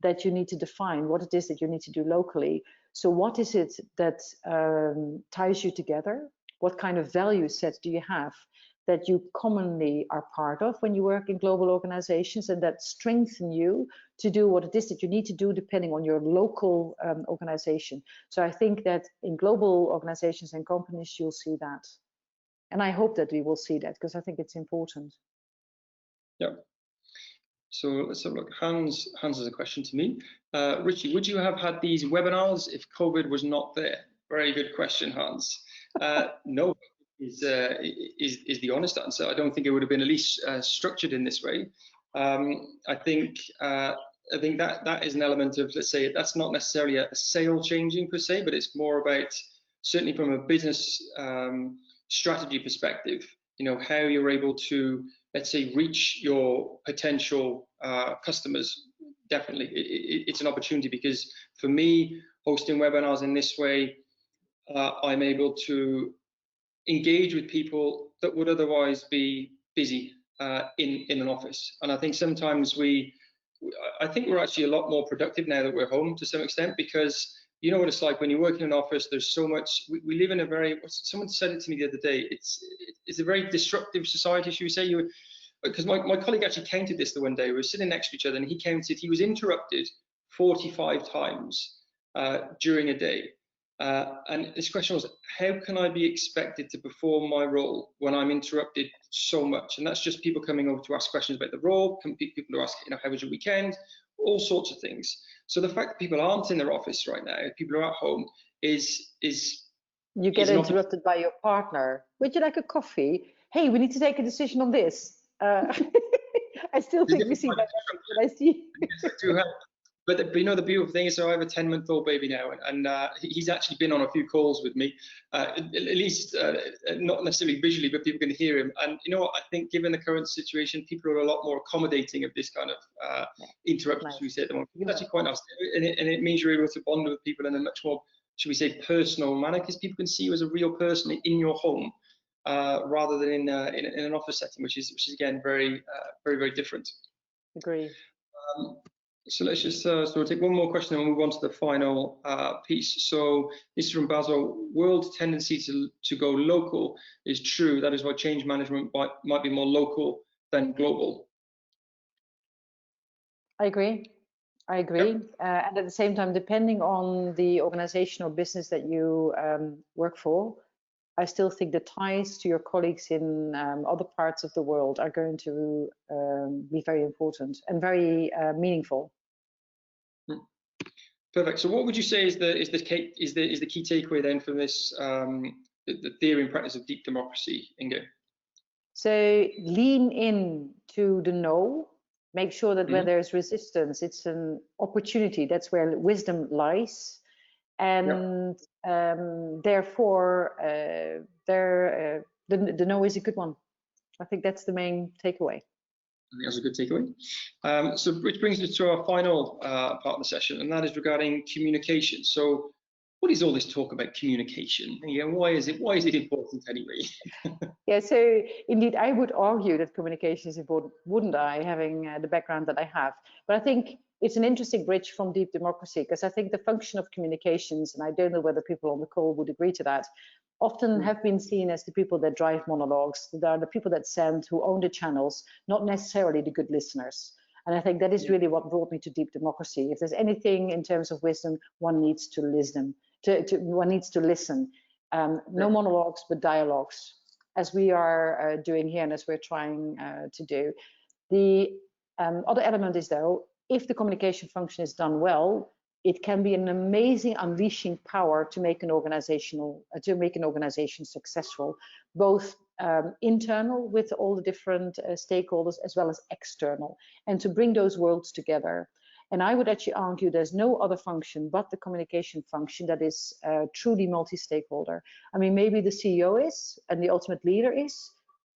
that you need to define what it is that you need to do locally. So what is it that ties you together? What kind of value set do you have that you commonly are part of when you work in global organizations, and that strengthen you to do what it is that you need to do depending on your local organization? So I think that in global organizations and companies, you'll see that. And I hope that we will see that, because I think it's important. Yeah. So let's have a look. Hans has a question to me. Richie, would you have had these webinars if COVID was not there? Very good question, Hans. No, is the honest answer. I don't think it would have been at least structured in this way. I think that is an element of, let's say, that's not necessarily a sale changing per se, but it's more about, certainly from a business strategy perspective, how you're able to, let's say, reach your potential customers. Definitely, it's an opportunity, because for me, hosting webinars in this way, I'm able to engage with people that would otherwise be busy in an office. And I think sometimes I think we're actually a lot more productive now that we're home to some extent, because you know what it's like when you work in an office. There's so much. We live in a very. Someone said it to me the other day. It's a very disruptive society, should we say? because my colleague actually counted this the one day. We were sitting next to each other, and he counted, he was interrupted 45 times during a day. And this question was, how can I be expected to perform my role when I'm interrupted so much? And that's just people coming over to ask questions about the role, people who ask, how was your weekend, all sorts of things. So the fact that people aren't in their office right now, people are at home, is you get interrupted by your partner. Would you like a coffee? Hey, we need to take a decision on this. I still think we see that. I see. Yes, I do have. But the beautiful thing is, so I have a 10-month-old baby now, and he's actually been on a few calls with me, at least not necessarily visually, but people can hear him. And you know what? I think given the current situation, people are a lot more accommodating of this kind of interruptions. Nice. We say at the moment. It's actually quite nice, and it means you're able to bond with people in a much more, should we say, personal manner, because people can see you as a real person in your home, rather than in an office setting, which is again very different. Agree. So let's just so we'll take one more question and we'll move on to the final piece. So this is from Basil. World's tendency to go local is true. That is why change management might be more local than global. I agree. Yep. And at the same time, depending on the organization or business that you work for, I still think the ties to your colleagues in other parts of the world are going to be very important and very meaningful. Perfect. So, what would you say is the key takeaway then from this the theory and practice of deep democracy, Inge? So, lean in to the no. Make sure that when there's resistance, it's an opportunity. That's where wisdom lies. And therefore, the no is a good one. I think that's the main takeaway. I think that's a good takeaway. So which brings us to our final part of the session, and that is regarding communication. So what is all this talk about communication? And why is it important anyway? Yeah, so indeed, I would argue that communication is important, wouldn't I, having the background that I have? But I think it's an interesting bridge from deep democracy, because I think the function of communications, and I don't know whether people on the call would agree to that, often have been seen as the people that drive monologues. They are the people that send, who own the channels, not necessarily the good listeners. And I think that is really what brought me to deep democracy. If there's anything in terms of wisdom, one needs to listen. One needs to listen. No monologues, but dialogues, as we are doing here and as we're trying to do. The other element is, though, if the communication function is done well, it can be an amazing unleashing power to make an organization successful, both internal with all the different stakeholders, as well as external, and to bring those worlds together. And I would actually argue there's no other function but the communication function that is truly multi-stakeholder. I mean, maybe the CEO is, and the ultimate leader is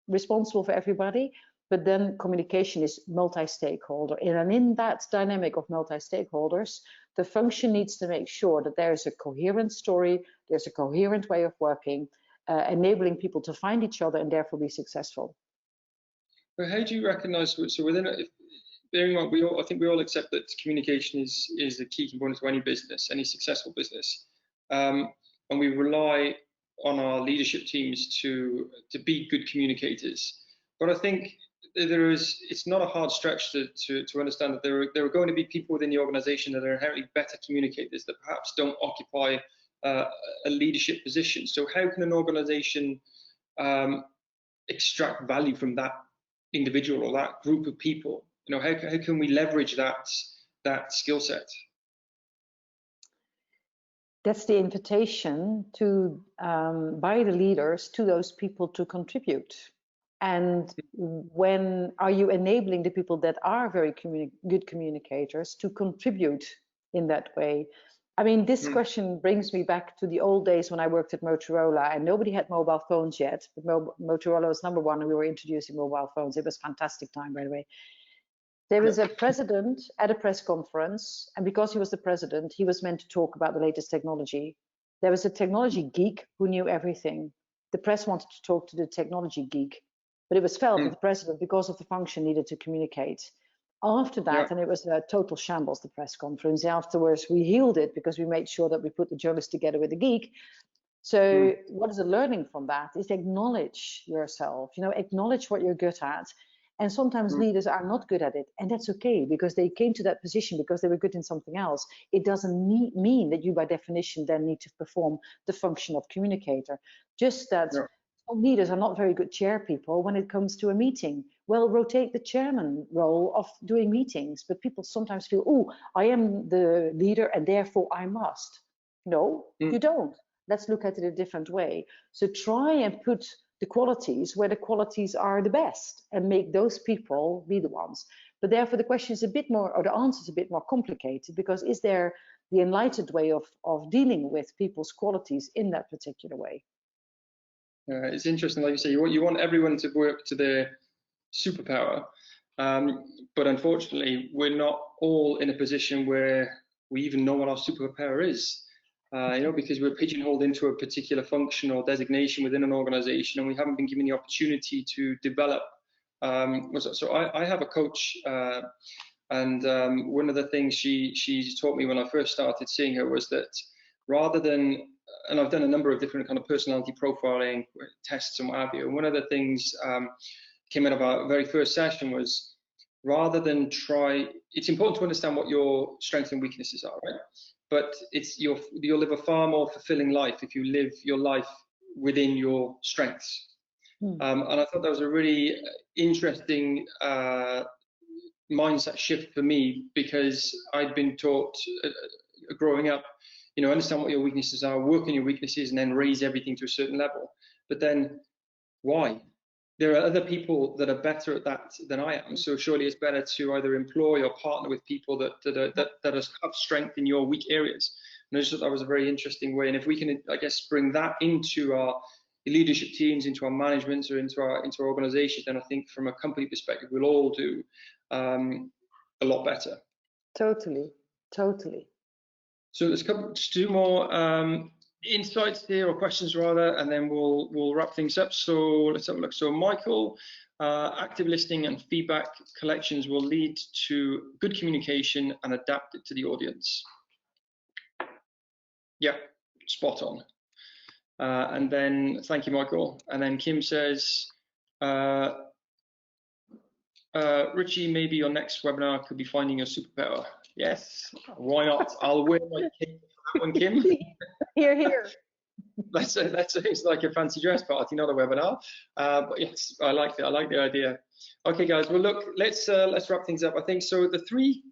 responsible for everybody, but then communication is multi-stakeholder. And in that dynamic of multi-stakeholders, the function needs to make sure that there's a coherent story, there's a coherent way of working, enabling people to find each other and therefore be successful. But how do you recognize, so within it, bearing in mind, I think we all accept that communication is a key component to any business, any successful business. And we rely on our leadership teams to be good communicators. But I think it's not a hard stretch to understand that there are going to be people within the organization that are inherently better communicators that perhaps don't occupy a leadership position. So how can an organization extract value from that individual or that group of people? How can we leverage that skill set? That's the invitation to by the leaders to those people to contribute. And when are you enabling the people that are very good communicators to contribute in that way? I mean, this question brings me back to the old days when I worked at Motorola, and nobody had mobile phones yet, but Motorola was #1 and we were introducing mobile phones. It was a fantastic time, by the way. There was a president at a press conference, and because he was the president, he was meant to talk about the latest technology. There was a technology geek who knew everything. The press wanted to talk to the technology geek, but it was felt that the president, because of the function, needed to communicate. After that, and it was a total shambles, the press conference. Afterwards, we healed it because we made sure that we put the journalist together with the geek. So what is the learning from that is acknowledge yourself, acknowledge what you're good at, And sometimes leaders are not good at it, and that's okay, because they came to that position because they were good in something else. It doesn't mean that you by definition then need to perform the function of communicator. Just that some leaders are not very good chair people when it comes to a meeting. Well, rotate the chairman role of doing meetings, but people sometimes feel, oh, I am the leader and therefore I must. No, you don't. Let's look at it a different way. So try and put the qualities where the qualities are the best and make those people be the ones. But therefore the question is a bit more, or the answer is a bit more complicated, because is there the enlightened way of dealing with people's qualities in that particular way? It's interesting, like you say, you want everyone to work to their superpower, but unfortunately we're not all in a position where we even know what our superpower is. Because we're pigeonholed into a particular function or designation within an organization, and we haven't been given the opportunity to develop. So I have a coach, and one of the things she taught me when I first started seeing her was that rather than, and I've done a number of different kind of personality profiling tests and what have you, and one of the things came out of our very first session was, rather than it's important to understand what your strengths and weaknesses are, right? But you'll live a far more fulfilling life if you live your life within your strengths. And I thought that was a really interesting mindset shift for me, because I'd been taught growing up, understand what your weaknesses are, work on your weaknesses, and then raise everything to a certain level. But then why? There are other people that are better at that than I am. So surely it's better to either employ or partner with people that have strength in your weak areas. And I just thought that was a very interesting way. And if we can, I guess, bring that into our leadership teams, into our management, or into our organizations, then I think from a company perspective, we'll all do a lot better. Totally. So there's two more insights here, or questions rather, and then we'll wrap things up. So let's have a look. So Michael, active listening and feedback collections will lead to good communication and adapt it to the audience. Yeah, spot on. And then thank you, Michael. And then Kim says, Richie, maybe your next webinar could be finding your superpower. Yes, why not? I'll wear my cape for that one, Kim. Here. It's like a fancy dress party, not a webinar. But yes, I like the idea. Okay, guys. Well, look, let's wrap things up. I think so. The three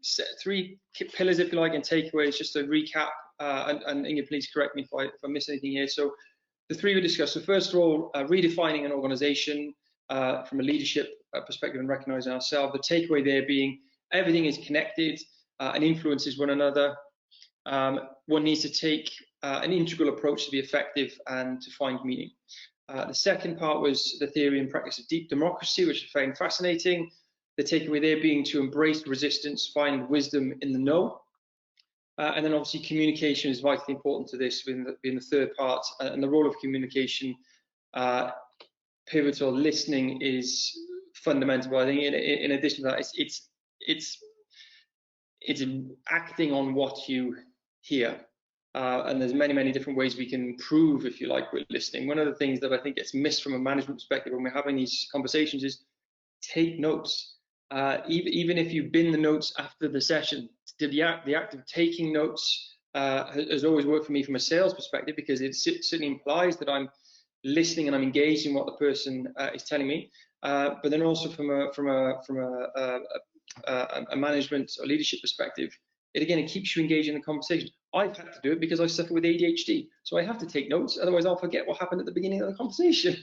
pillars, if you like, and takeaways, just to recap. And Inge, please correct me if I miss anything here. So the three we discussed. So first of all, redefining an organization from a leadership perspective and recognizing ourselves. The takeaway there being everything is connected and influences one another. One needs to take an integral approach to be effective and to find meaning. The second part was the theory and practice of deep democracy, which is very fascinating. The takeaway there being to embrace resistance, find wisdom in the no. And then obviously communication is vitally important to this, being the third part, and the role of communication, pivotal. Listening is fundamental. But I think in addition to that, it's acting on what you hear. And there's many different ways we can improve, if you like, with listening. One of the things that I think gets missed from a management perspective when we're having these conversations is take notes. Even if you bin the notes after the session, the act of taking notes has always worked for me from a sales perspective, because it certainly implies that I'm listening and I'm engaged in what the person is telling me. But then also from a management or leadership perspective, it keeps you engaged in the conversation. I've had to do it because I suffer with ADHD, so I have to take notes, otherwise I'll forget what happened at the beginning of the conversation.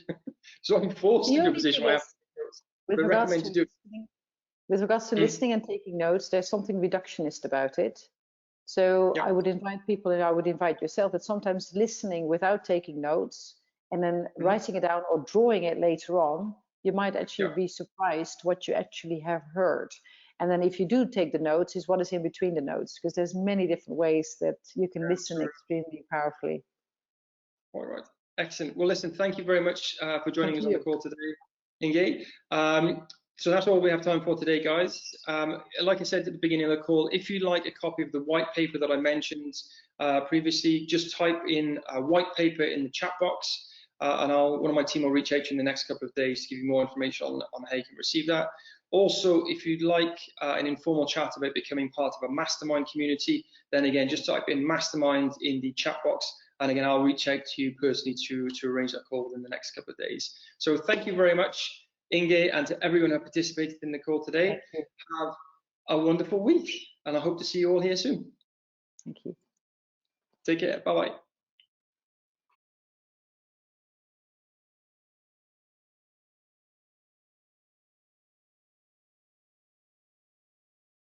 So I'm forced into a position where I have to take notes. But recommend to do it. With regards to listening and taking notes, there's something reductionist about it. So I would invite people, and I would invite yourself, that sometimes listening without taking notes and then writing it down or drawing it later on, you might actually be surprised what you actually have heard. And then if you do take the notes, is what is in between the notes, because there's many different ways that you can listen extremely powerfully. All right, excellent. Well, listen, thank you very much for joining us on the call today, Inge. So that's all we have time for today, guys. Like I said at the beginning of the call, if you'd like a copy of the white paper that I mentioned previously, just type in white paper in the chat box, and one of my team will reach out to you in the next couple of days to give you more information on how you can receive that. Also, if you'd like an informal chat about becoming part of a mastermind community, then again, just type in mastermind in the chat box. And again, I'll reach out to you personally to arrange that call within the next couple of days. So thank you very much, Inge, and to everyone who participated in the call today. Have a wonderful week, and I hope to see you all here soon. Thank you. Take care. Bye-bye.